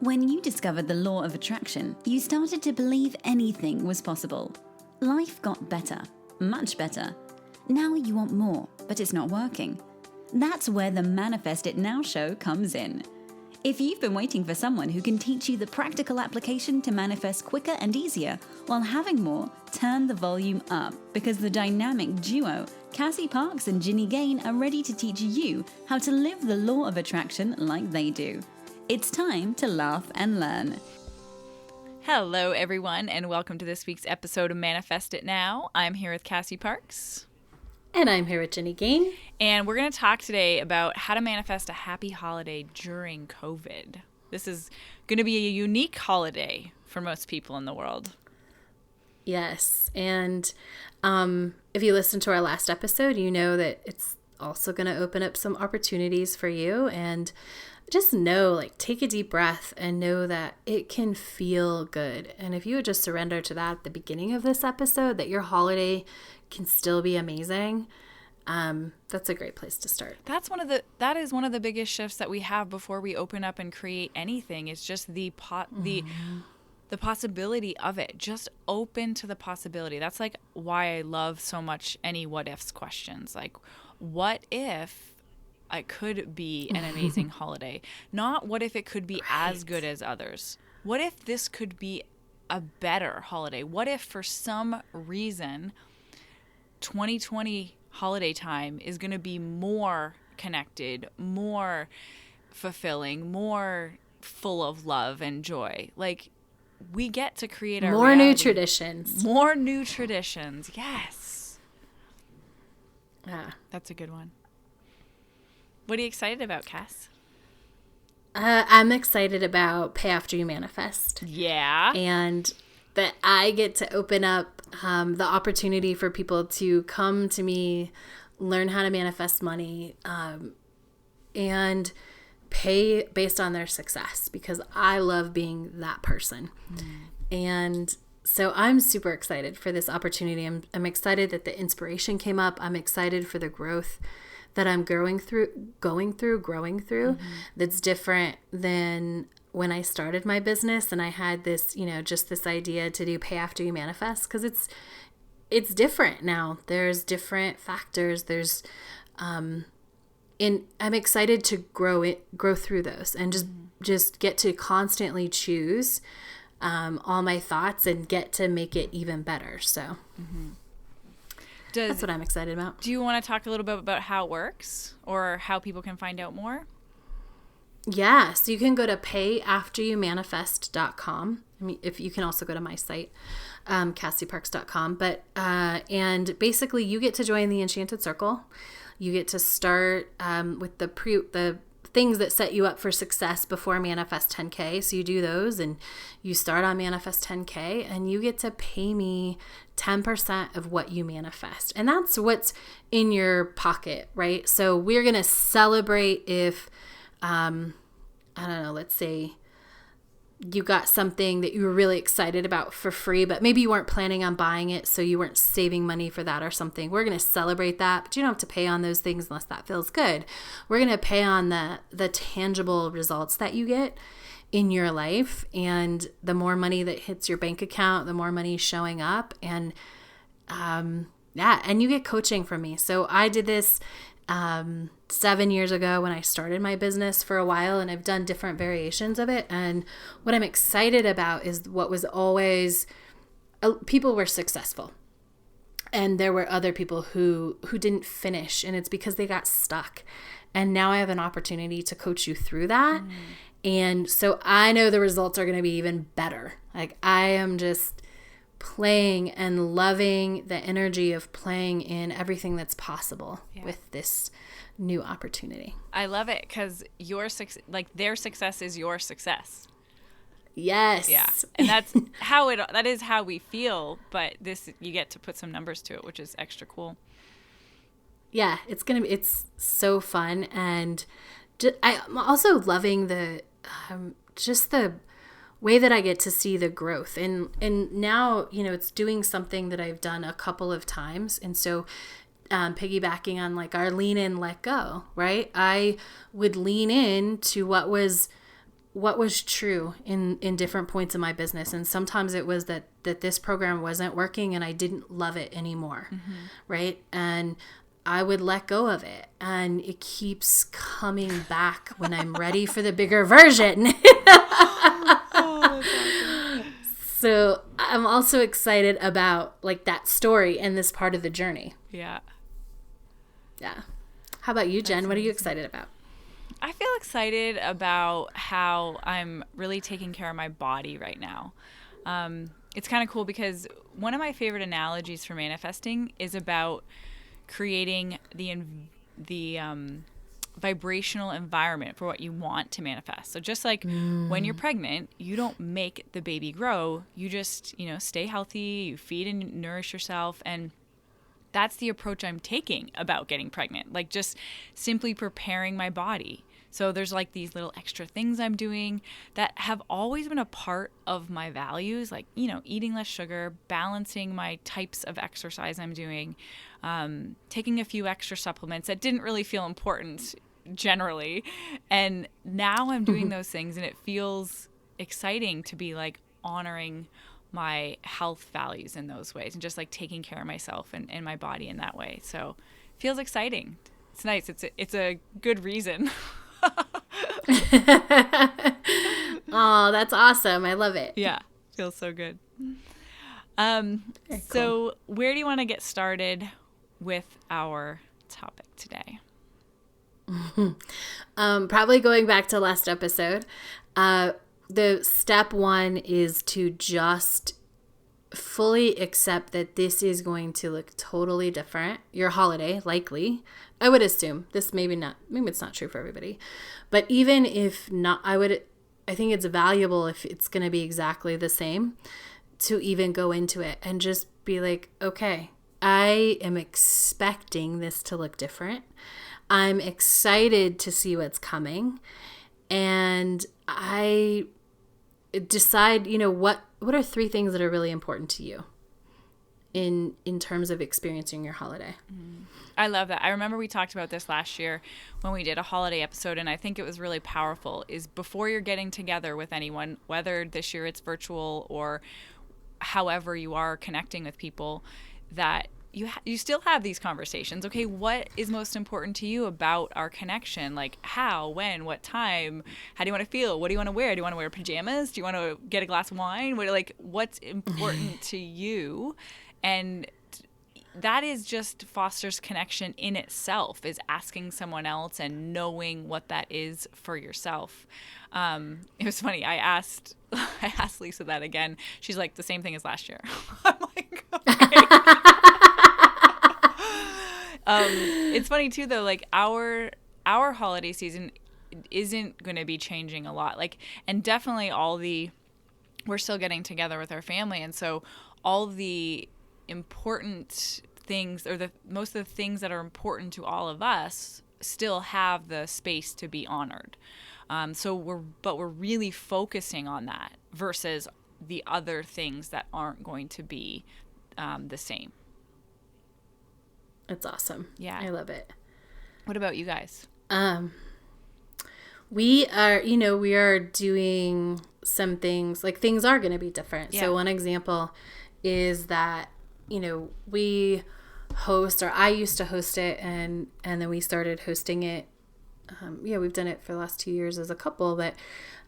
When you discovered the law of attraction, you started to believe anything was possible. Life got better, much better. Now you want more, but it's not working. That's where the Manifest It Now show comes in. If you've been waiting for someone who can teach you the practical application to manifest quicker and easier while having more, turn the volume up, because the dynamic duo, Cassie Parks and Ginny Gane, are ready to teach you how to live the law of attraction like they do. It's time to laugh and learn. Hello, everyone, and welcome to this week's episode of Manifest It Now. I'm here with Cassie Parks. And I'm here with Ginny Gane. And we're going to talk today about how to manifest a happy holiday during COVID. This is going to be a unique holiday for most people in the world. Yes. And if you listen to our last episode, you know that it's also going to open up some opportunities for you. And just know, take a deep breath and know that it can feel good. And if you would just surrender to that at the beginning of this episode, that your holiday can still be amazing, that's a great place to start. That is one of the biggest shifts that we have before we open up and create anything. It's just the possibility of it. Just open to the possibility. That's why I love so much any what ifs questions. What if it could be an amazing holiday? Not what if it could be as good as others. What if this could be a better holiday? What if for some reason 2020 holiday time is going to be more connected, more fulfilling, more full of love and joy? We get to create our more reality. new traditions. More new traditions. Yes. Yeah. That's a good one. What are you excited about, Cass? I'm excited about Pay After You Manifest. Yeah. And that I get to open up the opportunity for people to come to me, learn how to manifest money, and pay based on their success, because I love being that person. And so I'm super excited for this opportunity. I'm excited that the inspiration came up. I'm excited for the growth that I'm going through, that's different than when I started my business and I had this, just this idea to do Pay After You Manifest, because it's different now. There's different factors. There's, and I'm excited to grow through those and just get to constantly choose all my thoughts and get to make it even better. So. That's what I'm excited about. Do you want to talk a little bit about how it works or how people can find out more? Yeah, so you can go to payafteryoumanifest.com. If you can also go to my site, cassieparks.com. But and basically, you get to join the Enchanted Circle. You get to start with the things that set you up for success before Manifest 10K. So you do those and you start on Manifest 10K and you get to pay me 10% of what you manifest. And that's what's in your pocket, right? So we're going to celebrate if, let's say you got something that you were really excited about for free, but maybe you weren't planning on buying it, so you weren't saving money for that or something. We're going to celebrate that, but you don't have to pay on those things unless that feels good. We're going to pay on the tangible results that you get in your life, and the more money that hits your bank account, the more money showing up, and and you get coaching from me. So I did this 7 years ago when I started my business for a while, and I've done different variations of it. And what I'm excited about is what was always, people were successful and there were other people who didn't finish, and it's because they got stuck. And now I have an opportunity to coach you through that. And so I know the results are going to be even better. I am just playing and loving the energy of playing in everything that's possible with this new opportunity. I love it because their success is your success. Yes. Yeah. And that is how we feel, but you get to put some numbers to it, which is extra cool. Yeah, it's so fun. And I'm also loving the way that I get to see the growth. And now, it's doing something that I've done a couple of times. And so piggybacking on our lean in, let go, right? I would lean in to what was what was true in different points of my business. And sometimes it was that this program wasn't working and I didn't love it anymore. Right. And I would let go of it, and it keeps coming back when I'm ready for the bigger version. Oh, that's awesome. So I'm also excited about like that story and this part of the journey. Yeah. Yeah. How about you, Jen? What are you excited about? I feel excited about how I'm really taking care of my body right now. It's kind of cool because one of my favorite analogies for manifesting is about creating the vibrational environment for what you want to manifest. So just like when you're pregnant, you don't make the baby grow. You just, stay healthy, you feed and nourish yourself. And that's the approach I'm taking about getting pregnant. Like just simply preparing my body. So there's like these little extra things I'm doing that have always been a part of my values, like, eating less sugar, balancing my types of exercise I'm doing, taking a few extra supplements that didn't really feel important generally. And now I'm doing those things, and it feels exciting to be like honoring my health values in those ways and just like taking care of myself and my body in that way. So it feels exciting. It's nice. It's a good reason. Oh, that's awesome. I love it. Yeah. Feels so good. Very So where do you want to get started with our topic today? Probably going back to last episode. The step one is to just fully accept that this is going to look totally different. Your holiday, likely. I would assume this, maybe it's not true for everybody, but even if not, I think it's valuable if it's going to be exactly the same to even go into it and just be like, okay, I am expecting this to look different. I'm excited to see what's coming. And I decide, what are 3 things that are really important to you in terms of experiencing your holiday? I love that. I remember we talked about this last year when we did a holiday episode, and I think it was really powerful, is before you're getting together with anyone, whether this year it's virtual or however you are connecting with people, that you still have these conversations. Okay, what is most important to you about our connection? Like how, when, what time? How do you want to feel? What do you want to wear? Do you want to wear pajamas? Do you want to get a glass of wine? What's important to you? And that is just fosters connection in itself, is asking someone else and knowing what that is for yourself. It was funny. I asked Lisa that again. She's like, the same thing as last year. I'm like, okay. It's funny too, though, like our holiday season isn't going to be changing a lot. Like, and definitely we're still getting together with our family. And so all the important things, or most of the things that are important to all of us, still have the space to be honored. So we're really focusing on that versus the other things that aren't going to be the same. It's awesome. Yeah. I love it. What about you guys? We are doing some things, like things are going to be different. Yeah. So one example is that, we host, or I used to host it, and then we started hosting it. We've done it for the last 2 years as a couple, but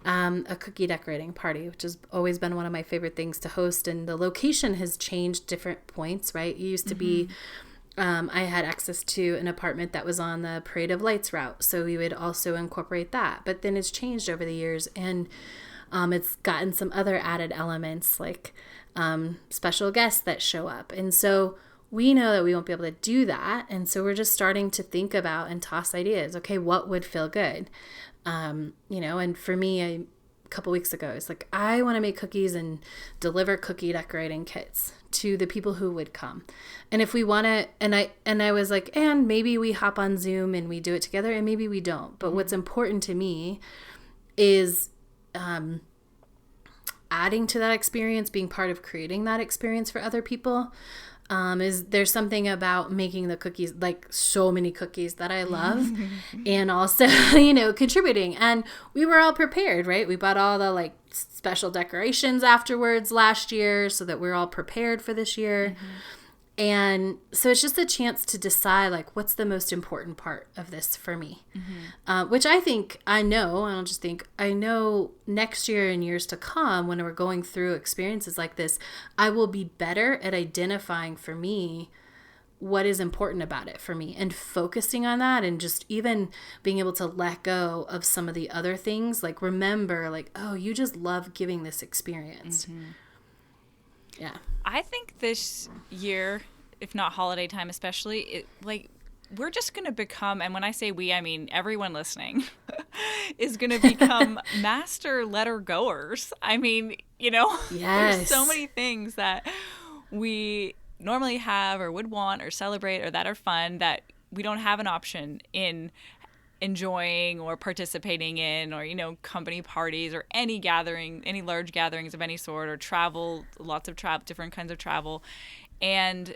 a cookie decorating party, which has always been one of my favorite things to host. And the location has changed different points, right? It used to be, I had access to an apartment that was on the Parade of Lights route, so we would also incorporate that. But then it's changed over the years, and it's gotten some other added elements, like special guests that show up. And so we know that we won't be able to do that. And so we're just starting to think about and toss ideas. Okay, what would feel good? And for me, a couple weeks ago, it's like, I want to make cookies and deliver cookie decorating kits to the people who would come. And if we want to, and I was like, and maybe we hop on Zoom and we do it together, and maybe we don't. But what's important to me is adding to that experience, being part of creating that experience for other people. Is there's something about making the cookies, like so many cookies that I love, and also, contributing. And we were all prepared, right? We bought all the like special decorations afterwards last year so that we're all prepared for this year. And so it's just a chance to decide, like, what's the most important part of this for me? Which I think I know, and I'll just think, I know next year and years to come, when we're going through experiences like this, I will be better at identifying for me what is important about it for me and focusing on that, and just even being able to let go of some of the other things. Like, remember, like, oh, you just love giving this experience. Yeah. I think this year, if not holiday time especially, we're just going to become, and when I say we, I mean everyone listening, is going to become master letter goers. I mean, there's so many things that we normally have or would want or celebrate or that are fun that we don't have an option in enjoying or participating in, or company parties or any large gatherings of any sort, or travel, lots of travel, different kinds of travel. And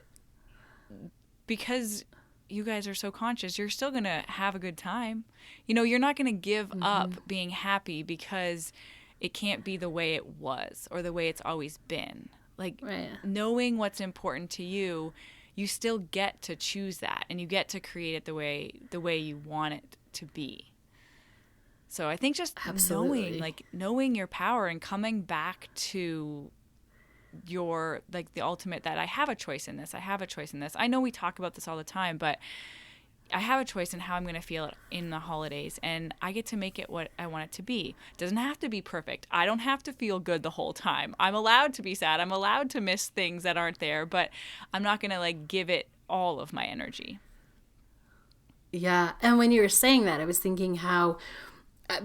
because you guys are so conscious, you're still gonna have a good time. You're not gonna give up being happy because it can't be the way it was or the way it's always been. Like, knowing what's important to you, you still get to choose that, and you get to create it the way you want it to be. So I think just knowing your power and coming back to your, like, the ultimate, that I have a choice in this. I know we talk about this all the time, but I have a choice in how I'm going to feel in the holidays, and I get to make it what I want it to be. It doesn't have to be perfect. I don't have to feel good the whole time. I'm allowed to be sad. I'm allowed to miss things that aren't there, but I'm not going to, like, give it all of my energy. Yeah. And when you were saying that, I was thinking how,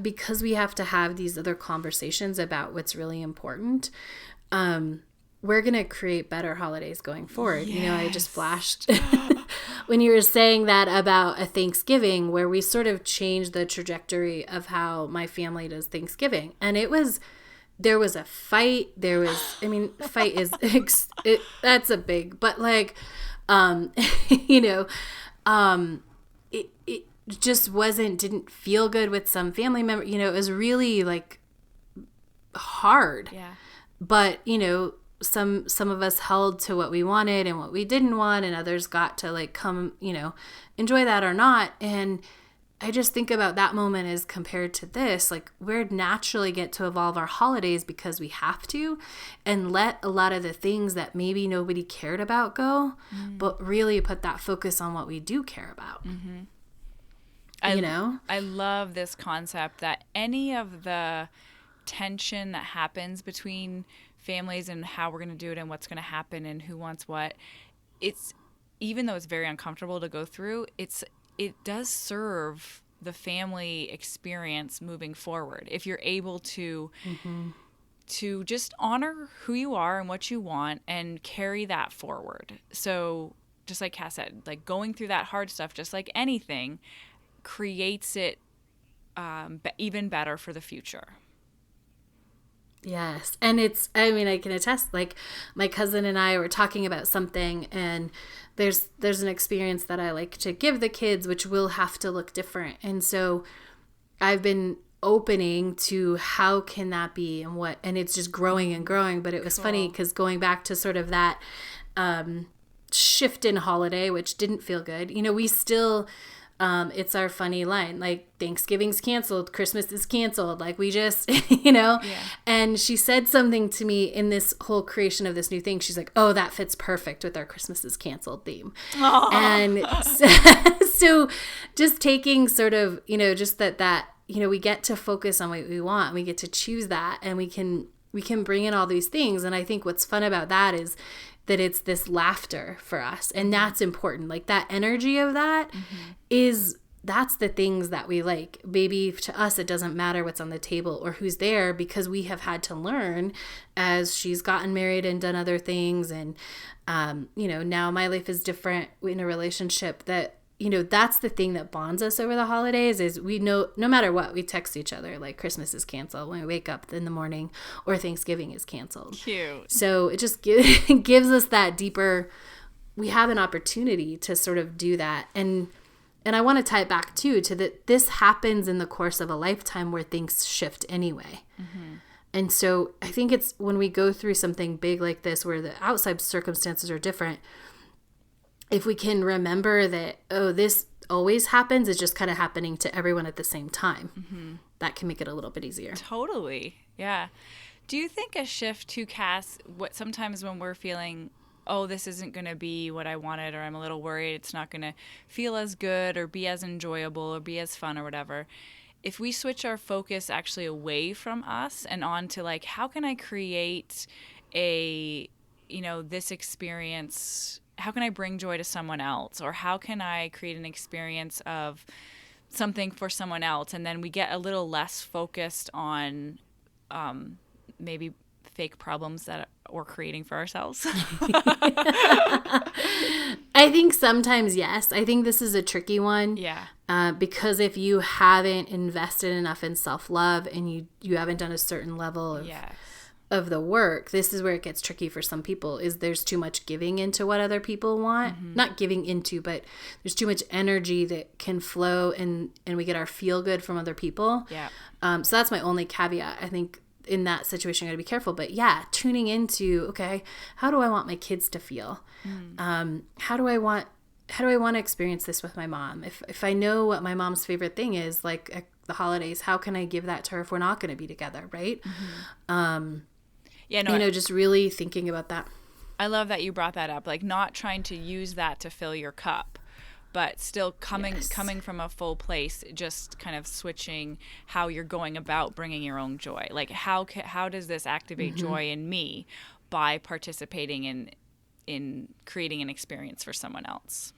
because we have to have these other conversations about what's really important, we're going to create better holidays going forward. Yes. I just flashed when you were saying that about a Thanksgiving, where we sort of changed the trajectory of how my family does Thanksgiving. And there was a fight. Fight is, that's a big, but like, it just didn't feel good with some family member. It was really like hard. Yeah. But, some of us held to what we wanted and what we didn't want, and others got to like come, enjoy that or not. And I just think about that moment as compared to this, like, we're naturally get to evolve our holidays because we have to, and let a lot of the things that maybe nobody cared about go, but really put that focus on what we do care about. I love this concept that any of the tension that happens between families and how we're going to do it and what's going to happen and who wants what, it's, even though it's very uncomfortable to go through, it does serve the family experience moving forward. If you're able to just honor who you are and what you want and carry that forward. So just like Cass said, like, going through that hard stuff, just like anything, creates it even better for the future. Yes. And I can attest, like, my cousin and I were talking about something, and there's an experience that I like to give the kids, which will have to look different. And so I've been opening to how can that be and it's just growing and growing. But it was funny because going back to sort of that shift in holiday, which didn't feel good, we still... it's our funny line, like, Thanksgiving's canceled, Christmas is canceled. Like, we just, And she said something to me in this whole creation of this new thing. She's like, oh, that fits perfect with our Christmas is canceled theme. Aww. And so just taking sort of, just that, we get to focus on what we want. We get to choose that, and we can bring in all these things. And I think what's fun about that is that it's this laughter for us, and that's important. Like, that energy of that that's the things that we like. Maybe to us, it doesn't matter what's on the table or who's there, because we have had to learn as she's gotten married and done other things. And, now my life is different in a relationship that, that's the thing that bonds us over the holidays is we know no matter what, we text each other like Christmas is canceled when we wake up in the morning, or Thanksgiving is canceled. Cute. So it just gives us that deeper we have an opportunity to sort of do that. And I want to tie it back too to that this happens in the course of a lifetime where things shift anyway. Mm-hmm. And so I think it's when we go through something big like this where the outside circumstances are different, if we can remember that, oh, this always happens, it's just kind of happening to everyone at the same time. Mm-hmm. That can make it a little bit easier. Totally. Yeah. Do you think a shift to Cass, what sometimes when we're feeling, oh, this isn't going to be what I wanted, or I'm a little worried it's not going to feel as good or be as enjoyable or be as fun or whatever, if we switch our focus actually away from us and on to like, how can I create this experience, how can I bring joy to someone else, or how can I create an experience of something for someone else, and then we get a little less focused on maybe fake problems that we're creating for ourselves? I think sometimes, yes. I think this is a tricky one. Yeah. Because if you haven't invested enough in self-love and you haven't done a certain level of the work, this is where it gets tricky for some people, is there's too much giving into what other people want. Mm-hmm. Not giving into, but there's too much energy that can flow and we get our feel good from other people. Yeah. So that's my only caveat. I think in that situation, you got to be careful. But yeah, tuning into, okay, how do I want my kids to feel? Mm. How do I want to experience this with my mom? If I know what my mom's favorite thing is, like at the holidays, how can I give that to her if we're not going to be together, right? Mm-hmm. Just really thinking about that. I love that you brought that up, like not trying to use that to fill your cup, but still coming from a full place, just kind of switching how you're going about bringing your own joy. Like how does this activate mm-hmm. joy in me by participating in creating an experience for someone else?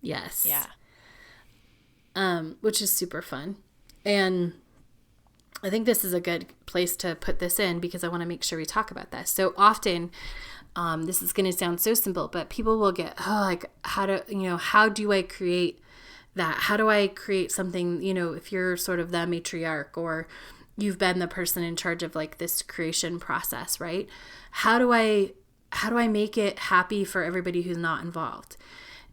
Yes. Yeah. Which is super fun. And I think this is a good place to put this in because I want to make sure we talk about this. So often, this is going to sound so simple, but people will get, how do I create that? How do I create something, if you're sort of the matriarch or you've been the person in charge of like this creation process, right? How do I make it happy for everybody who's not involved?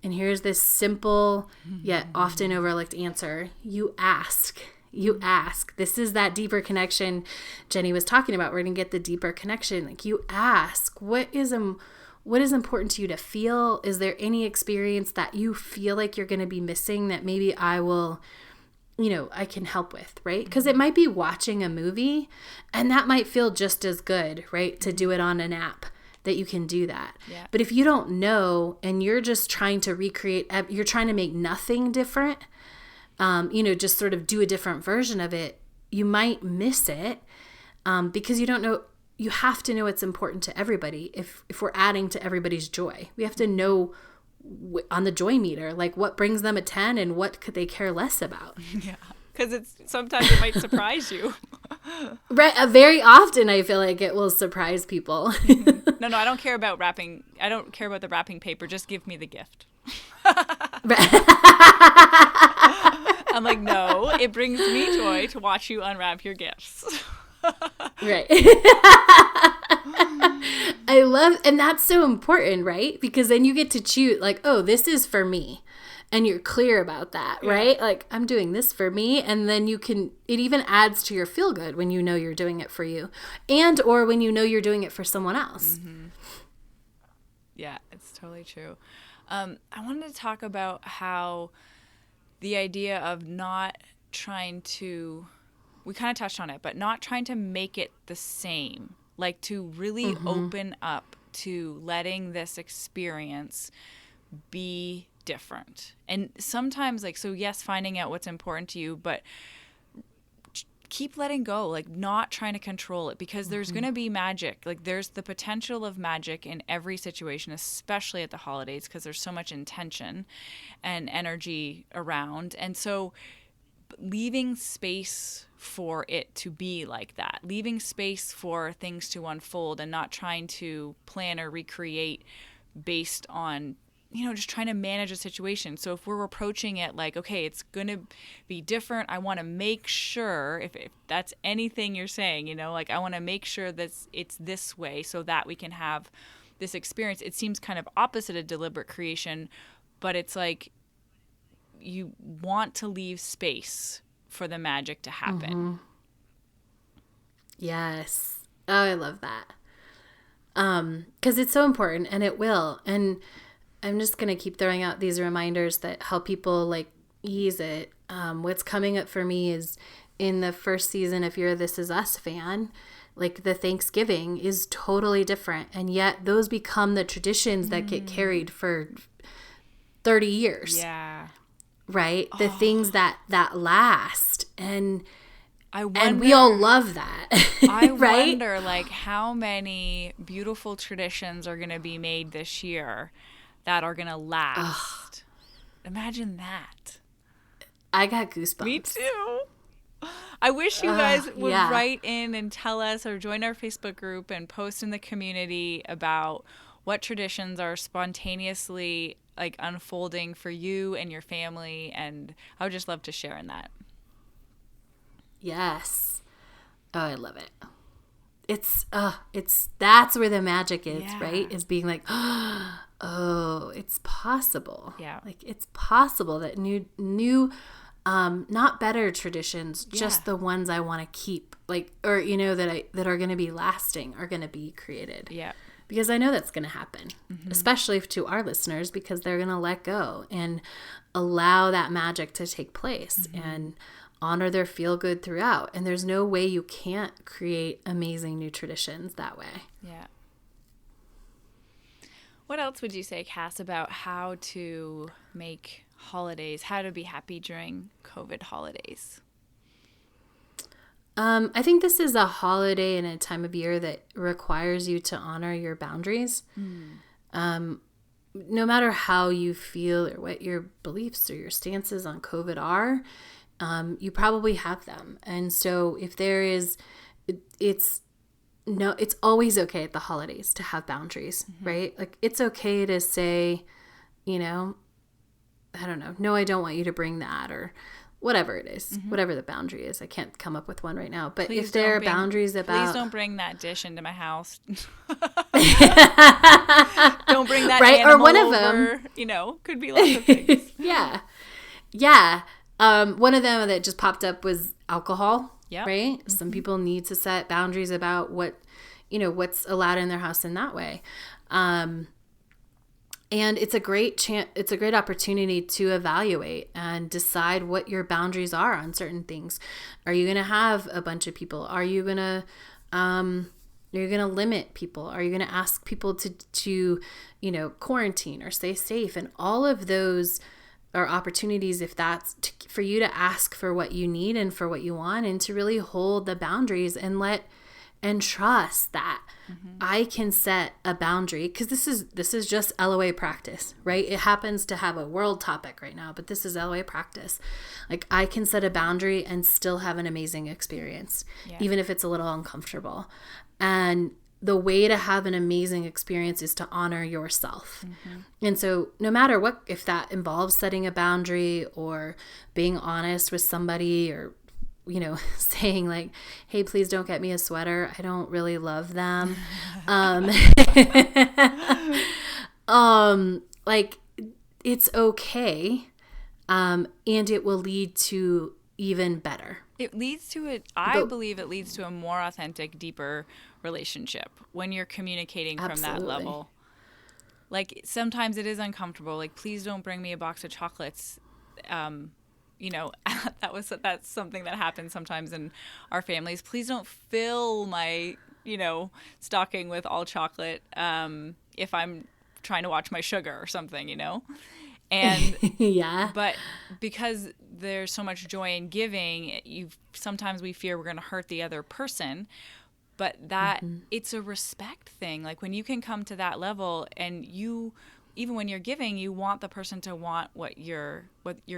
And here's this simple yet often overlooked answer. You ask. This is that deeper connection Jenny was talking about. We're going to get the deeper connection. Like you ask, what is important to you to feel? Is there any experience that you feel like you're going to be missing that maybe I can help with, right? Because it might be watching a movie and that might feel just as good, right? To do it on an app that you can do that. Yeah. But if you don't know and you're just trying to recreate, you're trying to make nothing different, just sort of do a different version of it, you might miss it because you don't know. You have to know what's important to everybody. If we're adding to everybody's joy, we have to know on the joy meter, like what brings them a 10 and what could they care less about. Yeah, because sometimes it might surprise you. Right. Very often I feel like it will surprise people. No, I don't care about wrapping. I don't care about the wrapping paper. Just give me the gift. I'm like, no, it brings me joy to watch you unwrap your gifts. Right. I love, and that's so important, right? Because then you get to choose, like, oh, this is for me. And you're clear about that, right? Yeah. Like, I'm doing this for me. And then it even adds to your feel good when you know you're doing it for you. And, or when you know you're doing it for someone else. Mm-hmm. Yeah, it's totally true. I wanted to talk about how the idea of not trying to, we kind of touched on it, but not trying to make it the same, like to really mm-hmm. open up to letting this experience be different. And sometimes yes, finding out what's important to you, but keep letting go, like not trying to control it, because there's going to be magic. Like there's the potential of magic in every situation, especially at the holidays, because there's so much intention and energy around. And so leaving space for it to be like that, leaving space for things to unfold and not trying to plan or recreate based on just trying to manage a situation. So if we're approaching it like, okay, it's going to be different, I want to make sure, if that's anything you're saying, I want to make sure that it's this way so that we can have this experience, it seems kind of opposite of deliberate creation, but it's like you want to leave space for the magic to happen. Mm-hmm. Yes. Oh, I love that. 'Cause it's so important, and it will. And I'm just going to keep throwing out these reminders that help people like ease it. What's coming up for me is in the first season, if you're a This Is Us fan, like the Thanksgiving is totally different. And yet those become the traditions that get carried for 30 years. Yeah. Right? The things that last. And And we all love that. I right? wonder, like, how many beautiful traditions are going to be made this year that are going to last. Imagine that. I got goosebumps. Me too. I wish you guys would write in and tell us, or join our Facebook group and post in the community about what traditions are spontaneously like unfolding for you and your family. And I would just love to share in that. Yes. Oh, I love it. It's that's where the magic is, right? Is being like, oh, it's possible. Yeah. Like it's possible that new not better traditions, just the ones I want to keep, like, or that are going to be lasting, are going to be created. Yeah. Because I know that's going to happen, especially to our listeners, because they're going to let go and allow that magic to take place and honor their feel good throughout. And there's no way you can't create amazing new traditions that way. Yeah. What else would you say, Cass, about how to make holidays, how to be happy during COVID holidays? I think this is a holiday and a time of year that requires you to honor your boundaries. No matter how you feel or what your beliefs or your stances on COVID are, you probably have them. And so if there is, it's always okay at the holidays to have boundaries, right? Like it's okay to say, I don't know, no, I don't want you to bring that, or whatever it is, whatever the boundary is. I can't come up with one right now. But if there are boundaries about... Please don't bring that dish into my house. Don't bring that animal or one over. Of them. Could be lots of things. Yeah. One of them that just popped up was alcohol, right? Some people need to set boundaries about what's allowed in their house in that way. And it's a great opportunity to evaluate and decide what your boundaries are on certain things. Are you going to have a bunch of people? Are you going to limit people? Are you going to ask people to quarantine or stay safe? And all of those are opportunities, if that's for you to ask for what you need and for what you want, and to really hold the boundaries and trust that I can set a boundary, because this is just LOA practice, right? It happens to have a world topic right now, but this is LOA practice. Like I can set a boundary and still have an amazing experience, even if it's a little uncomfortable. And the way to have an amazing experience is to honor yourself. And so no matter what, if that involves setting a boundary or being honest with somebody, or saying like, hey, please don't get me a sweater, I don't really love them. Like it's okay. And it will lead to even better. It leads to I believe it leads to a more authentic, deeper relationship when you're communicating from that level. Like sometimes it is uncomfortable. Like, please don't bring me a box of chocolates. That's something that happens sometimes in our families. Please don't fill my, stocking with all chocolate if I'm trying to watch my sugar or something, And but because there's so much joy in giving, sometimes we fear we're going to hurt the other person. But that it's a respect thing. Like when you can come to that level, and even when you're giving, you want the person to want what you're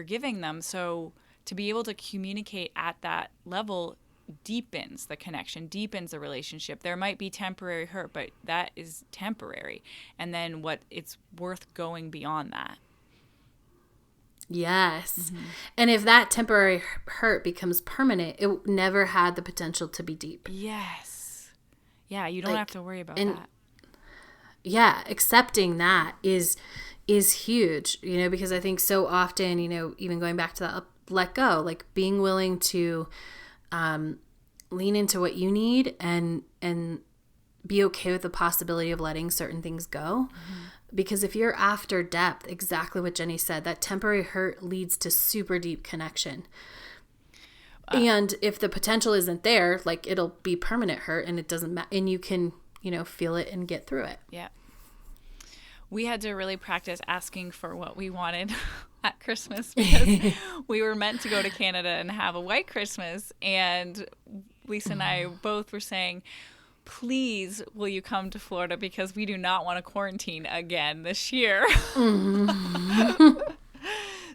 giving them. So to be able to communicate at that level deepens the connection, deepens the relationship. There might be temporary hurt, but that is temporary. And then it's worth going beyond that. Yes. And if that temporary hurt becomes permanent, it never had the potential to be deep. Yes. Yeah, you don't have to worry about that. Yeah, accepting that is huge, because I think so often, even going back to that let go, like being willing to lean into what you need and be okay with the possibility of letting certain things go. Because if you're after depth, exactly what Jenny said, that temporary hurt leads to super deep connection. And if the potential isn't there, like it'll be permanent hurt, and it doesn't matter, and you can, feel it and get through it. Yeah. We had to really practice asking for what we wanted at Christmas, because we were meant to go to Canada and have a white Christmas. And Lisa and I both were saying, please, will you come to Florida, because we do not want to quarantine again this year.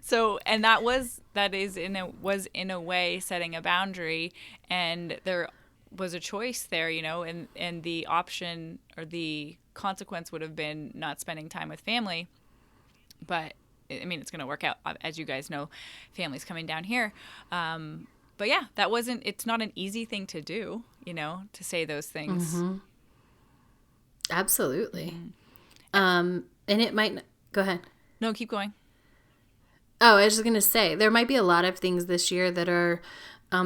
So, and that was in a way setting a boundary, and there was a choice there, and the option or the consequence would have been not spending time with family. But I mean, it's going to work out, as you guys know, family's coming down here. But yeah, it's not an easy thing to do, to say those things. Mm-hmm. Absolutely. And it might, go ahead. No, keep going. Oh, I was just going to say, there might be a lot of things this year that are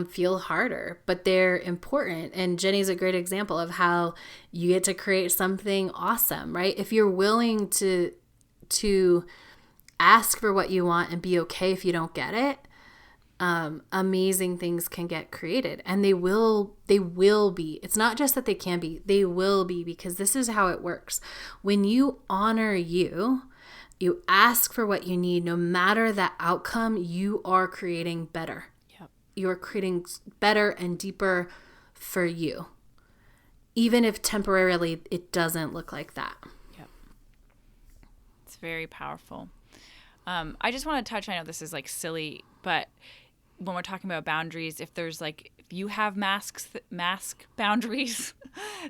feel harder, but they're important. And Jenny's a great example of how you get to create something awesome, right? If you're willing to ask for what you want and be okay if you don't get it, amazing things can get created, and they will be. It's not just that they can be, they will be, because this is how it works. When you honor you ask for what you need, no matter the outcome, you are creating better. Yep. You're creating better and deeper for you, even if temporarily it doesn't look like that. Yep. It's very powerful. I just want to touch, I know this is like silly, but when we're talking about boundaries, if you have mask boundaries,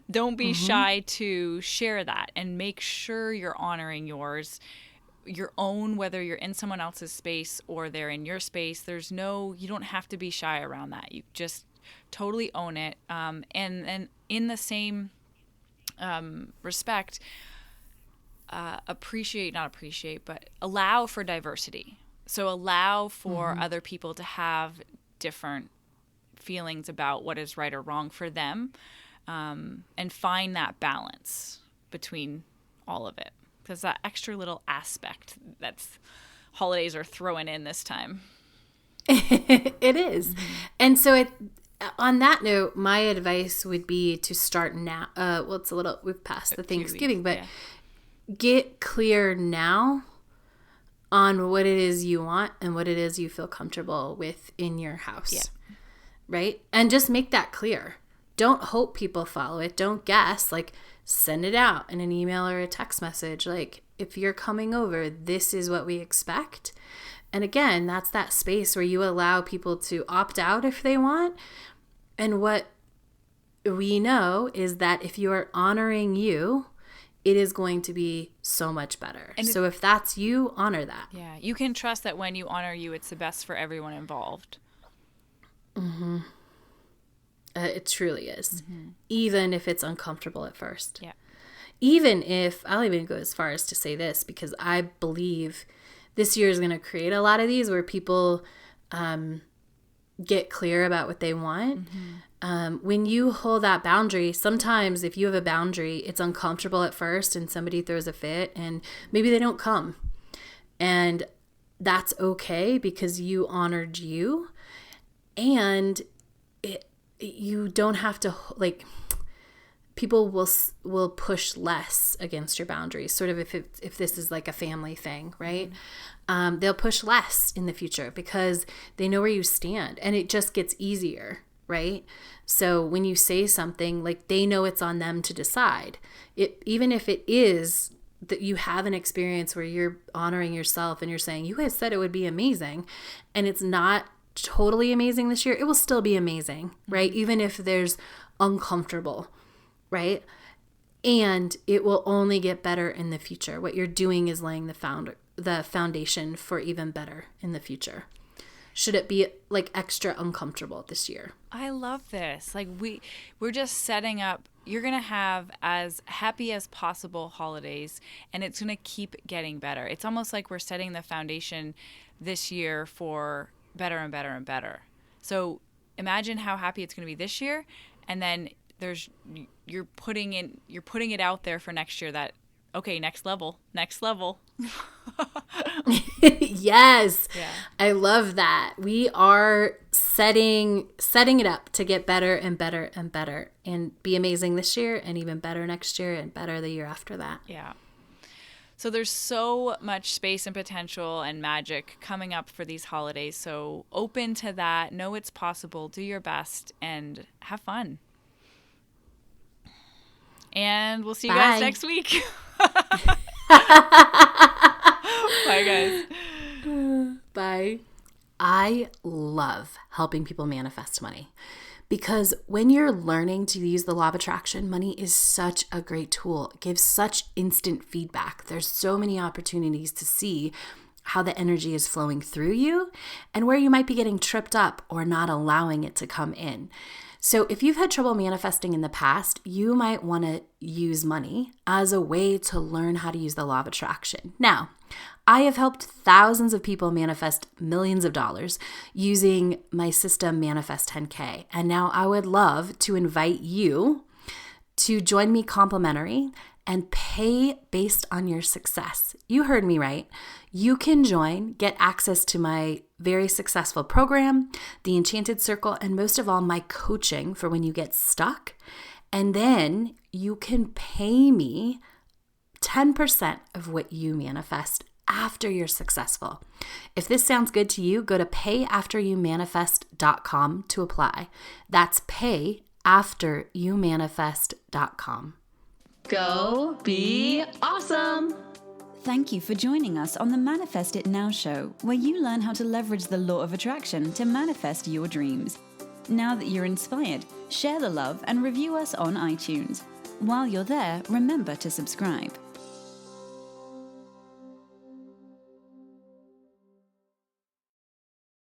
don't be shy to share that, and make sure you're honoring your own, whether you're in someone else's space or they're in your space. You don't have to be shy around that. You just totally own it. And in the same respect, but allow for diversity. So allow for other people to have different feelings about what is right or wrong for them, and find that balance between all of it. Because that extra little aspect that's holidays are throwing in this time. It is. And so on that note, my advice would be to start now. We've passed the Thanksgiving, but get clear now on what it is you want and what it is you feel comfortable with in your house. Yeah. Right? And just make that clear. Don't hope people follow it. Don't guess. Like, send it out in an email or a text message. Like, if you're coming over, this is what we expect. And again, that's that space where you allow people to opt out if they want. And what we know is that if you are honoring you, it is going to be so much better. And so if that's you, honor that. Yeah. You can trust that when you honor you, it's the best for everyone involved. Mm-hmm. It truly is. Even if it's uncomfortable at first. Yeah. Even if, I'll even go as far as to say this, because I believe this year is going to create a lot of these where people get clear about what they want. When you hold that boundary, sometimes if you have a boundary, it's uncomfortable at first and somebody throws a fit and maybe they don't come. And that's okay, because you honored you, and you don't have to, like, people will push less against your boundaries, sort of if this is like a family thing, right? They'll push less in the future because they know where you stand, and it just gets easier, right? So when you say something, like, they know it's on them to decide. Even if it is that you have an experience where you're honoring yourself and you're saying, you guys said it would be amazing, and it's not totally amazing this year, it will still be amazing, right? Even if there's uncomfortable, right? And it will only get better in the future. What you're doing is laying the foundation for even better in the future. should it be like extra uncomfortable this year? I love this. Like we're just setting up, you're going to have as happy as possible holidays, and it's going to keep getting better. It's almost like we're setting the foundation this year for better and better and better. So imagine how happy it's going to be this year, and then you're putting it out there for next year that, okay, next level. Yes. Yeah. I love that. We are setting it up to get better and better and better and be amazing this year and even better next year and better the year after that. Yeah. So there's so much space and potential and magic coming up for these holidays. So open to that. Know it's possible. Do your best and have fun. And we'll see you guys next week. Bye, guys. Bye. I love helping people manifest money because when you're learning to use the law of attraction, money is such a great tool. It gives such instant feedback. There's so many opportunities to see how the energy is flowing through you and where you might be getting tripped up or not allowing it to come in. So if you've had trouble manifesting in the past, you might want to use money as a way to learn how to use the law of attraction. Now, I have helped thousands of people manifest millions of dollars using my system Manifest 10K. And now I would love to invite you to join me complimentary and pay based on your success. You heard me right. You can join, get access to my very successful program, the Enchanted Circle, and most of all, my coaching for when you get stuck. And then you can pay me 10% of what you manifest after you're successful. If this sounds good to you, go to payafteryoumanifest.com to apply. That's payafteryoumanifest.com. Go be awesome! Thank you for joining us on the Manifest It Now show, where you learn how to leverage the law of attraction to manifest your dreams. Now that you're inspired, share the love and review us on iTunes. While you're there, remember to subscribe.